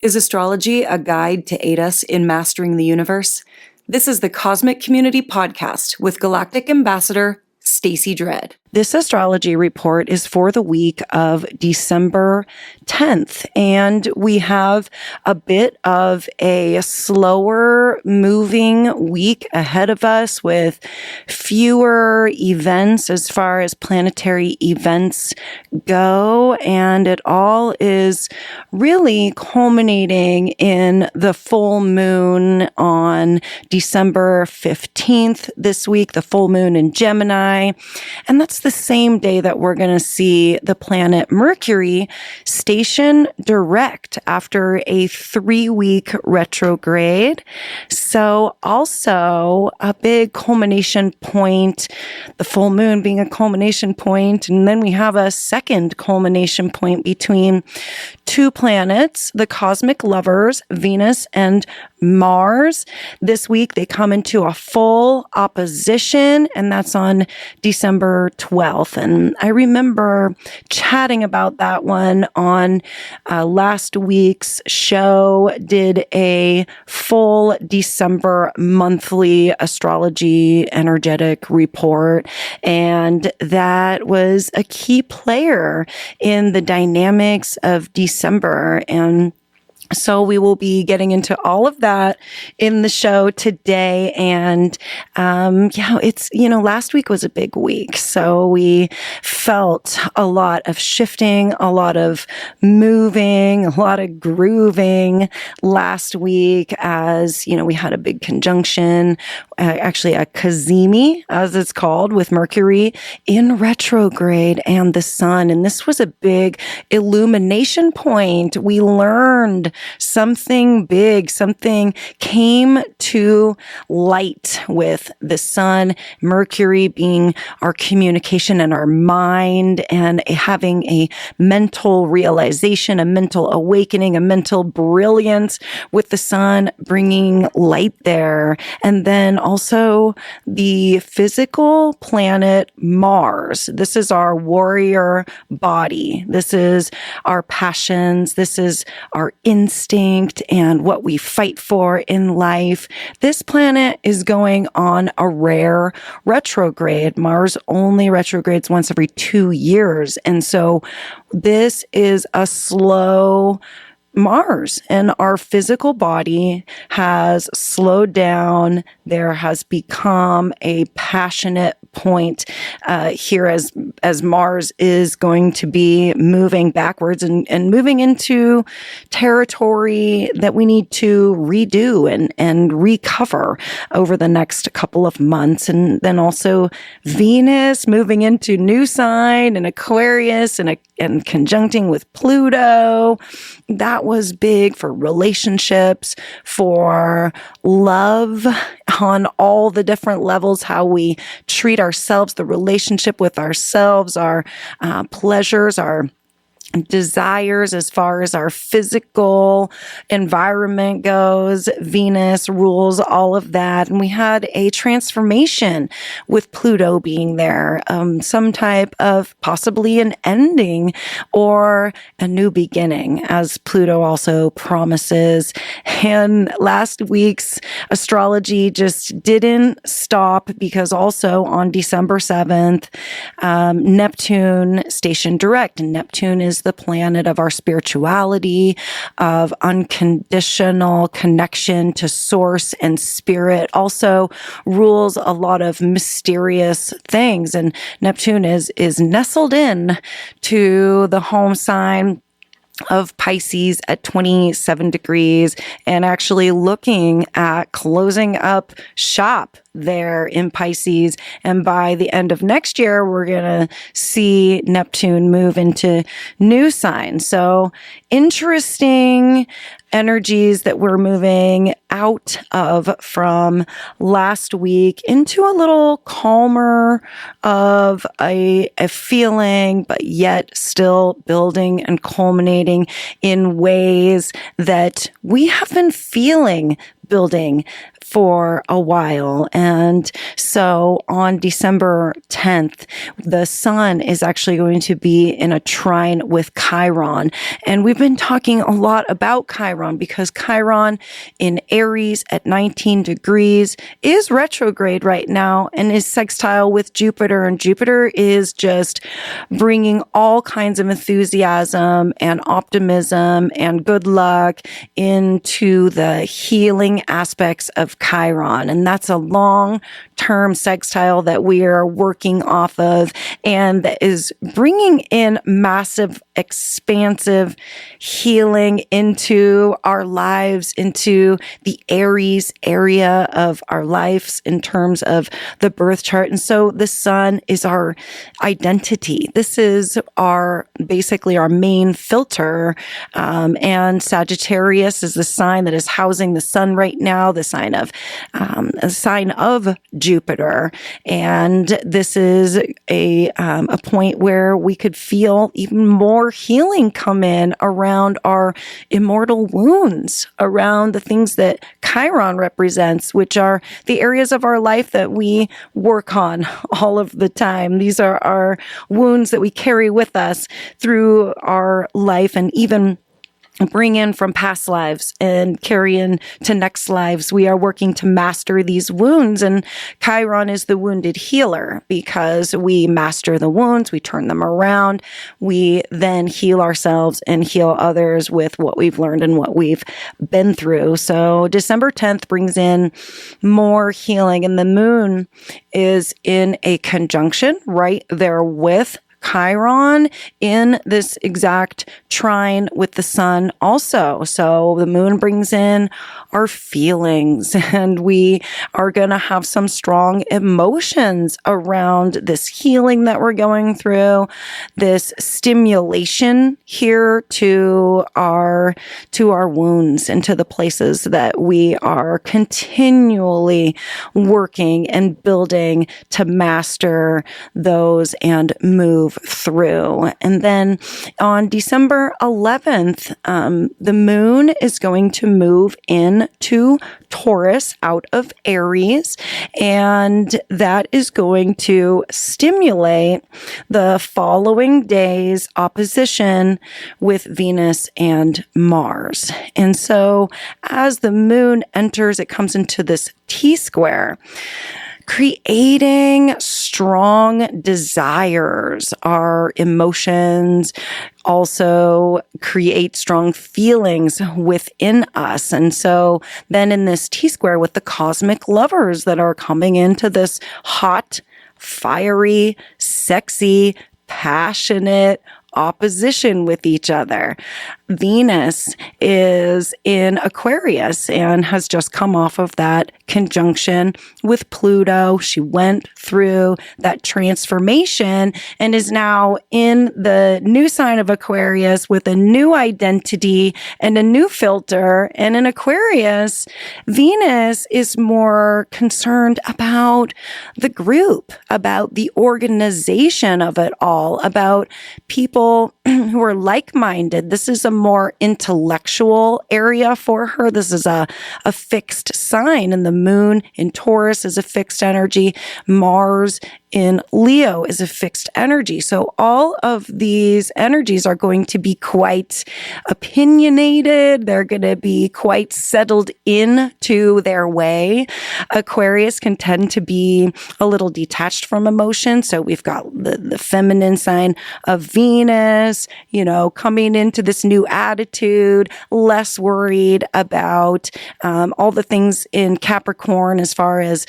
Is astrology a guide to aid us in mastering the universe? This is the Cosmic Community Podcast with Galactic Ambassador Stacey Dredd. This astrology report is for the week of December 10th, and we have a bit of a slower moving week ahead of us with fewer events as far as planetary events go, and it all is really culminating in the full moon on December 15th this week, the full moon in Gemini, and that's the same day that we're going to see the planet Mercury station direct after a 3-week retrograde. So also a big culmination point, the full moon being a culmination point, and then we have a second culmination point between two planets, the cosmic lovers, Venus and Mars. This week they come into a full opposition, and that's on December 12th. And I remember chatting about that one on last week's show, did a full December monthly astrology energetic report, and that was a key player in the dynamics of December. And so we will be getting into all of that in the show today. And, last week was a big week. So we felt a lot of shifting, a lot of moving, a lot of grooving last week as, we had a big conjunction, actually a cazimi, as it's called, with Mercury in retrograde and the sun. And this was a big illumination point. We learned something big, something came to light with the sun, Mercury being our communication and our mind, and having a mental realization, a mental awakening, a mental brilliance with the sun bringing light there. And then also the physical planet Mars. This is our warrior body. This is our passions. This is our instinct and what we fight for in life. This planet is going on a rare retrograde. Mars only retrogrades once every 2 years. And so this is a slow Mars, and our physical body has slowed down. There has become a passionate point here as Mars is going to be moving backwards and moving into territory that we need to redo and recover over the next couple of months. And then also Venus moving into new sign and Aquarius and conjuncting with Pluto. That was big for relationships, for love on all the different levels, how we treat ourselves, the relationship with ourselves, our pleasures, our desires as far as our physical environment goes. Venus rules all of that. And we had a transformation with Pluto being there, some type of possibly an ending or a new beginning, as Pluto also promises. And last week's astrology just didn't stop, because also on December 7th, Neptune stationed direct, and Neptune is the planet of our spirituality, of unconditional connection to source and spirit, also rules a lot of mysterious things. And Neptune is nestled in to the home sign of Pisces at 27 degrees, and actually looking at closing up shop there in Pisces. And by the end of next year, we're going to see Neptune move into new signs. So interesting energies that we're moving out of from last week into a little calmer of a feeling, but yet still building and culminating in ways that we have been feeling building for a while. And so on December 10th, the sun is actually going to be in a trine with Chiron. And we've been talking a lot about Chiron because Chiron in Aries at 19 degrees is retrograde right now and is sextile with Jupiter. And Jupiter is just bringing all kinds of enthusiasm and optimism and good luck into the healing aspects of Chiron. And that's a long-term sextile that we are working off of and that is bringing in massive, expansive healing into our lives, into the Aries area of our lives in terms of the birth chart. And so the sun is our identity. This is basically our main filter. And Sagittarius is the sign that is housing the sun right now, the sign of a sign of Jupiter. And this is a point where we could feel even more healing come in around our immortal wounds, around the things that Chiron represents, which are the areas of our life that we work on all of the time. These are our wounds that we carry with us through our life and even bring in from past lives and carry in to next lives. We are working to master these wounds, and Chiron is the wounded healer because we master the wounds, we turn them around, we then heal ourselves and heal others with what we've learned and what we've been through. So December 10th brings in more healing, and the moon is in a conjunction right there with Chiron in this exact trine with the sun also. So the moon brings in our feelings, and we are going to have some strong emotions around this healing that we're going through, this stimulation here to our wounds and to the places that we are continually working and building to master those and move through. And then on December 11th, the moon is going to move into Taurus out of Aries, and that is going to stimulate the following day's opposition with Venus and Mars. And so as the moon enters, it comes into this T-square, creating strong desires. Our emotions also create strong feelings within us. And so then in this T-square with the cosmic lovers that are coming into this hot, fiery, sexy, passionate opposition with each other. Venus is in Aquarius and has just come off of that conjunction with Pluto. She went through that transformation and is now in the new sign of Aquarius with a new identity and a new filter. And in Aquarius, Venus is more concerned about the group, about the organization of it all, about people who are like-minded. This is a more intellectual area for her. This is a fixed sign, and the moon in Taurus is a fixed energy. Mars in Leo is a fixed energy. So all of these energies are going to be quite opinionated. They're going to be quite settled into their way. Aquarius can tend to be a little detached from emotion. So we've got the feminine sign of Venus, coming into this new attitude, less worried about all the things in Capricorn as far as,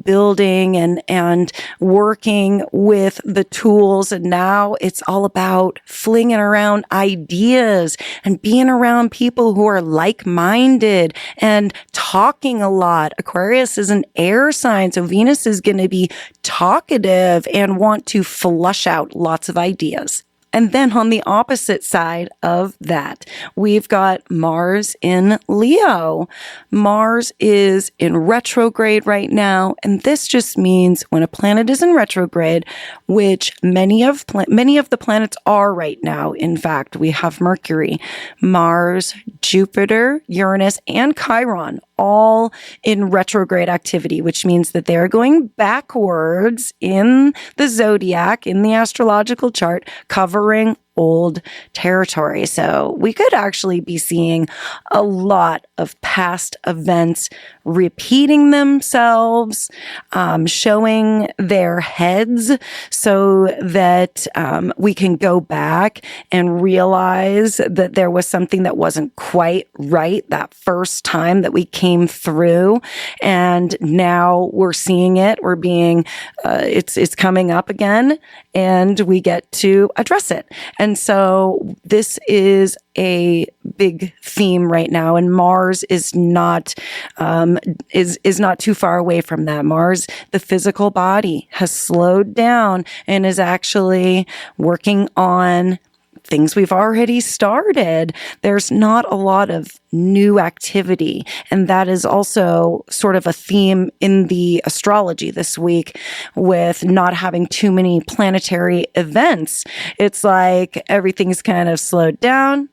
building and working with the tools. And now it's all about flinging around ideas and being around people who are like-minded and talking a lot. Aquarius is an air sign, so Venus is going to be talkative and want to flush out lots of ideas. And then on the opposite side of that, we've got Mars in Leo. Mars is in retrograde right now, and this just means when a planet is in retrograde, which many of the planets are right now. In fact, we have Mercury, Mars, Jupiter, Uranus, and Chiron all in retrograde activity, which means that they're going backwards in the zodiac, in the astrological chart, covering old territory. So we could actually be seeing a lot of past events repeating themselves, showing their heads so that we can go back and realize that there was something that wasn't quite right that first time that we came through. And now we're seeing it. We're being, it's coming up again, and we get to address it. And so this is a big theme right now, and Mars is not not too far away from that. Mars, the physical body, has slowed down and is actually working on things we've already started. There's not a lot of new activity. And that is also sort of a theme in the astrology this week, with not having too many planetary events. It's like everything's kind of slowed down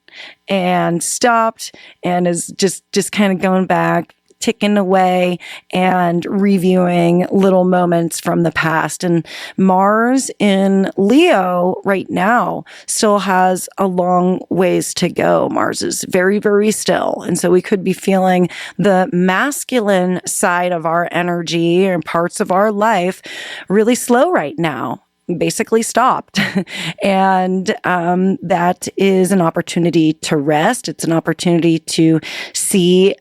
and stopped and is just kind of going back, ticking away and reviewing little moments from the past. And Mars in Leo right now still has a long ways to go. Mars is very, very still. And so we could be feeling the masculine side of our energy and parts of our life really slow right now. Basically stopped. And that is an opportunity to rest. It's an opportunity to see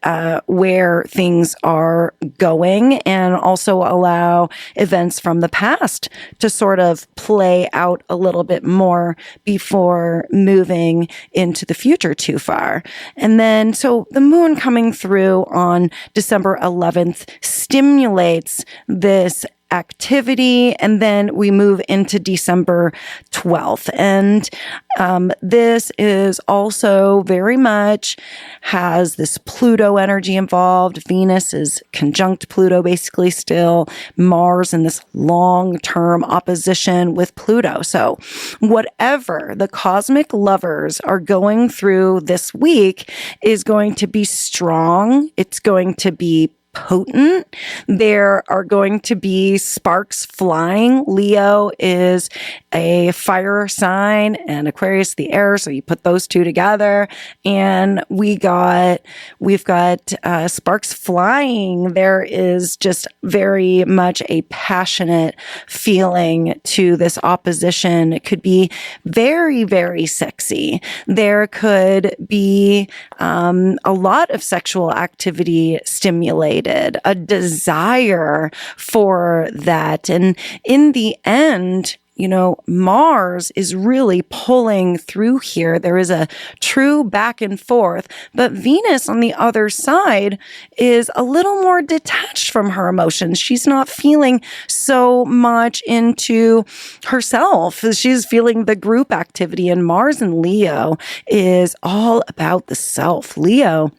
where things are going, and also allow events from the past to sort of play out a little bit more before moving into the future too far. And then, so the moon coming through on December 11th stimulates this activity, and then we move into December 12th. And this is also very much has this Pluto energy involved. Venus is conjunct Pluto basically still. Mars in this long-term opposition with Pluto. So whatever the cosmic lovers are going through this week is going to be strong. It's going to be potent. There are going to be sparks flying. Leo is a fire sign and Aquarius the air, so you put those two together and we've got sparks flying. There is just very much a passionate feeling to this opposition. It could be very, very sexy. There could be a lot of sexual activity stimulated, a desire for that. And in the end, you know, Mars is really pulling through here. There is a true back and forth, but Venus on the other side is a little more detached from her emotions. She's not feeling so much into herself. She's feeling the group activity, and Mars and Leo is all about the self. Leo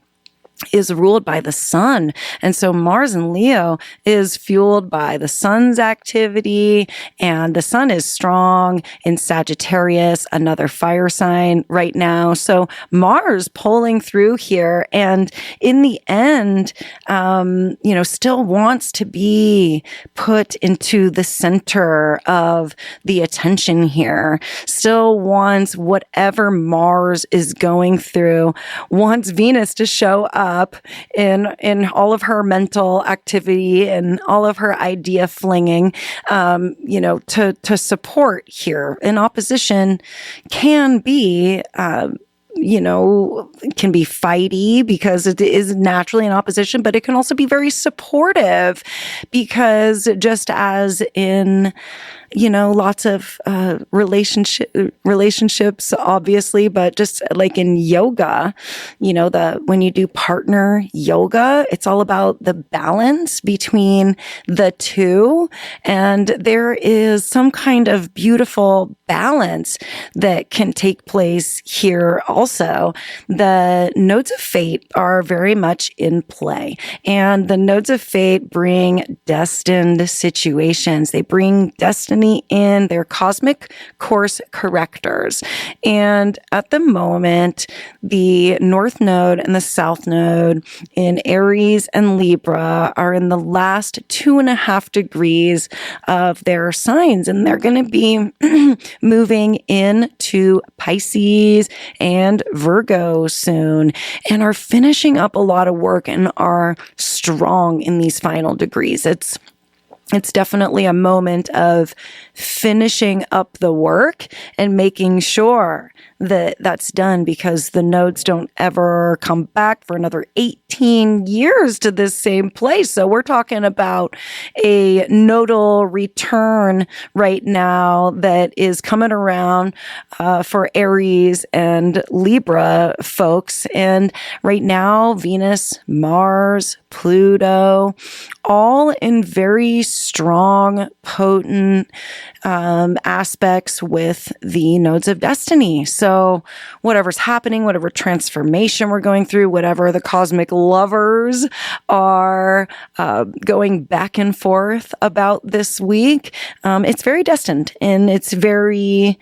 is ruled by the sun. And so Mars in Leo is fueled by the sun's activity, and the sun is strong in Sagittarius, another fire sign right now. So Mars pulling through here, and in the end, still wants to be put into the center of the attention here, still wants whatever Mars is going through, wants Venus to show up in all of her mental activity and all of her idea flinging, to support here. An opposition can be can be fighty because it is naturally in opposition, but it can also be very supportive because just as in lots of relationships, obviously, but just like in yoga, when you do partner yoga, it's all about the balance between the two. And there is some kind of beautiful balance that can take place here also. The nodes of fate are very much in play, and the nodes of fate bring destined situations. They bring destiny in their cosmic course correctors. And at the moment, the North Node and the South Node in Aries and Libra are in the last 2.5 degrees of their signs, and they're going to be moving into Pisces and Virgo soon, and are finishing up a lot of work and are strong in these final degrees. It's definitely a moment of finishing up the work and making sure that that's done, because the nodes don't ever come back for another 18 years to this same place. So we're talking about a nodal return right now that is coming around for Aries and Libra folks. And right now, Venus, Mars, Pluto, all in very strong, potent aspects with the nodes of destiny. So whatever's happening, whatever transformation we're going through, whatever the cosmic lovers are going back and forth about this week, it's very destined, and it's very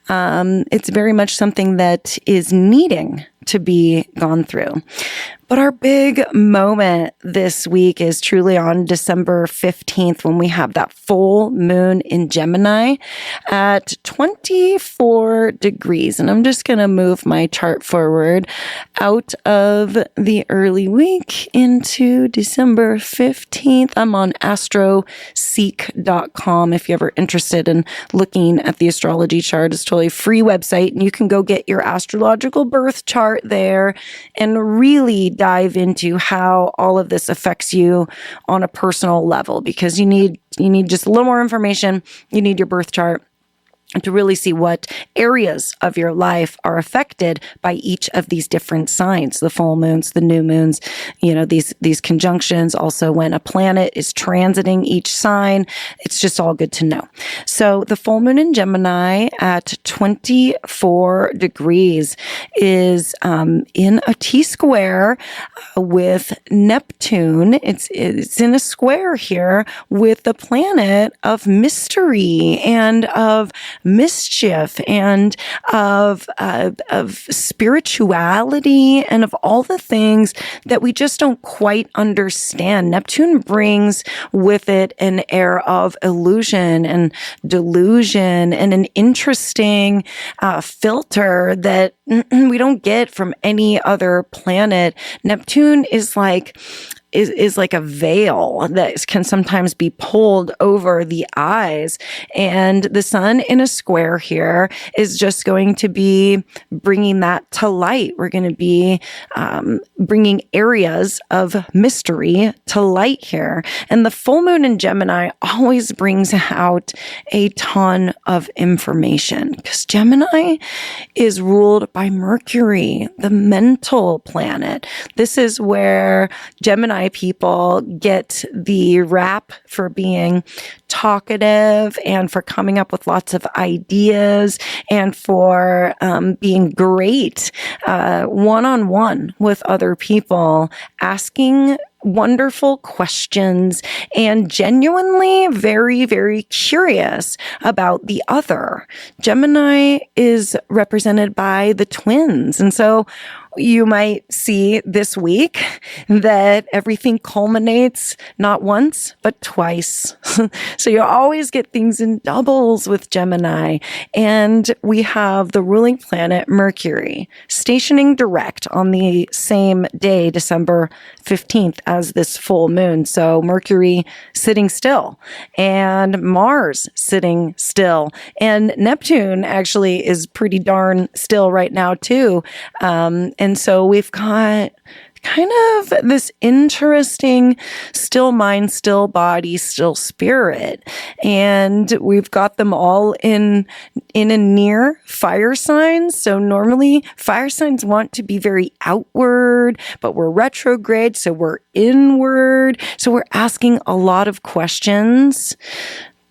much something that is needing to be gone through. But our big moment this week is truly on December 15th, when we have that full moon in Gemini at 24 degrees. And I'm just going to move my chart forward out of the early week into December 15th. I'm on astroseek.com. If you're ever interested in looking at the astrology chart, it's a totally free website, and you can go get your astrological birth chart there and really dive into how all of this affects you on a personal level, because you need just a little more information. You need your birth chart to really see what areas of your life are affected by each of these different signs, the full moons, the new moons, these conjunctions. Also, when a planet is transiting each sign, it's just all good to know. So the full moon in Gemini at 24 degrees is in a T-square with Neptune. It's in a square here with the planet of mystery and of mischief and of spirituality and of all the things that we just don't quite understand. Neptune brings with it an air of illusion and delusion and an interesting filter that we don't get from any other planet. Neptune is like a veil that can sometimes be pulled over the eyes. And the sun in a square here is just going to be bringing that to light. We're going to be bringing areas of mystery to light here. And the full moon in Gemini always brings out a ton of information, because Gemini is ruled by Mercury, the mental planet. This is where Gemini people get the rap for being talkative and for coming up with lots of ideas and for being great one-on-one with other people, asking wonderful questions and genuinely very, very curious about the other. Gemini is represented by the twins. And so You might see this week that everything culminates not once, but twice. So you always get things in doubles with Gemini. And we have the ruling planet Mercury stationing direct on the same day, December 15th, as this full moon. So Mercury sitting still and Mars sitting still. And Neptune actually is pretty darn still right now too. And so we've got kind of this interesting still mind, still body, still spirit. And we've got them all in a near fire sign. So normally fire signs want to be very outward, but we're retrograde. So we're inward. So we're asking a lot of questions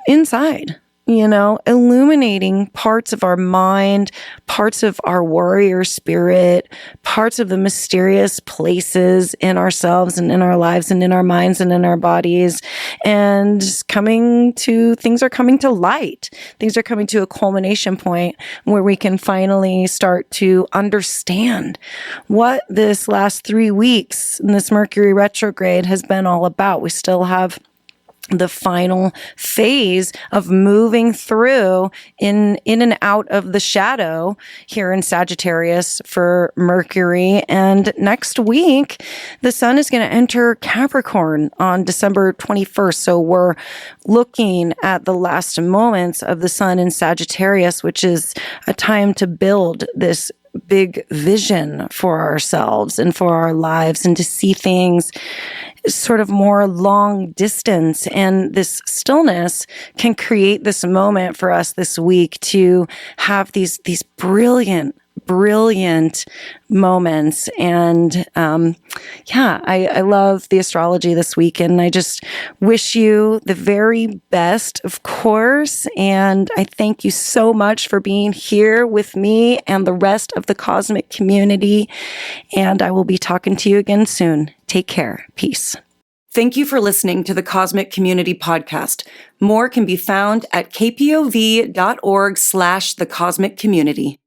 inside. Illuminating parts of our mind, parts of our warrior spirit, parts of the mysterious places in ourselves and in our lives and in our minds and in our bodies. And things are coming to light. Things are coming to a culmination point where we can finally start to understand what this last 3 weeks in this Mercury retrograde has been all about. We still have the final phase of moving through in and out of the shadow here in Sagittarius for Mercury. And next week, the sun is going to enter Capricorn on December 21st. So we're looking at the last moments of the sun in Sagittarius, which is a time to build this big vision for ourselves and for our lives, and to see things sort of more long distance. And this stillness can create this moment for us this week to have these brilliant moments. And I love the astrology this week, and I just wish you the very best, of course. And I thank you so much for being here with me and the rest of the cosmic community. And I will be talking to you again soon. Take care. Peace. Thank you for listening to the Cosmic Community Podcast. More can be found at kpov.org/thecosmiccommunity.